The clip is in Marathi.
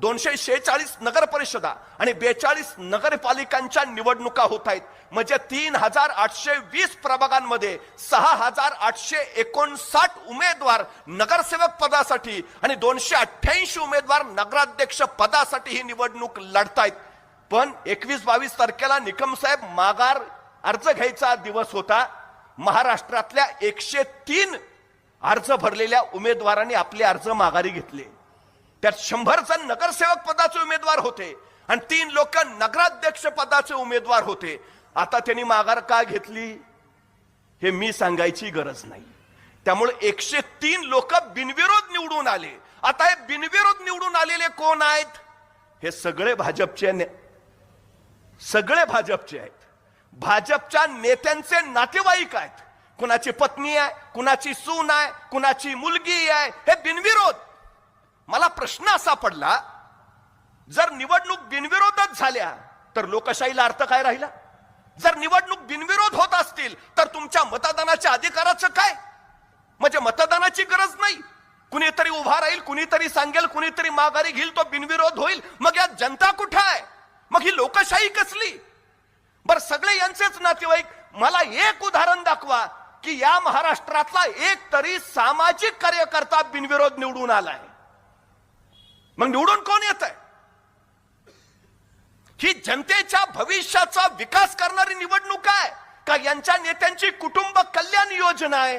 246 नगर परिषदा आणि 42 नगरपालिकांच्या निवडणुका होत आहेत. म्हणजे 3820 प्रभागांमध्ये 6859 उमेदवार नगरसेवक पदासाठी आणि 288 उमेदवार नगराध्यक्ष पदासाठी ही निवडणूक लढतायत. पण 21-22 तारखेला निकम साहेब माघार अर्ज घ्यायचा दिवस होता. महाराष्ट्रातल्या 103 अर्ज भरलेल्या उमेदवारांनी आपले अर्ज माघारी घेतले. त्यात 100 जण नगरसेवक पदाचे उमेदवार होते आणि 3 लोक नगराध्यक्ष पदाचे उमेदवार होते. आता त्यांनी माघार का घेतली हे मी सांगायची गरज नाही. त्यामुळे 103 लोक बिनविरोध निवडून आले. आता हे बिनविरोध निवडून आलेले कोण आहेत? हे सगळे भाजपचे आहेत. भाजपच्या नेत्यांचे नातेवाईक आहेत. कुणाची पत्नी आहे, कुणाची सून आहे, कुणाची मुलगी आहे. हे बिनविरोध. मला प्रश्न असा पडला, जर निवडणूक बिनविरोधच झाल्या तर लोकशाहीला अर्थ काय राहिला? जर निवडणूक बिनविरोध होत असतील तर तुमच्या मतदानाच्या अधिकाराचं काय? म्हणजे मतदानाची गरज नाही. कुणीतरी उभा राहील, कुणीतरी सांगेल, कुणीतरी माघारी घेईल, तो बिनविरोध होईल. मग यात जनता कुठे आहे? मग ही लोकशाही कसली? बर, सगळे यांचेच नातेवाईक. मला एक उदाहरण दाखवा की या महाराष्ट्रातला एक तरी सामाजिक कार्यकर्ता बिनविरोध निवडून आलाय. मग निवडून कोण येत आहे? ही जनतेच्या भविष्याचा विकास करणारी निवडणूक आहे का यांच्या नेत्यांची कुटुंब कल्याण योजना आहे?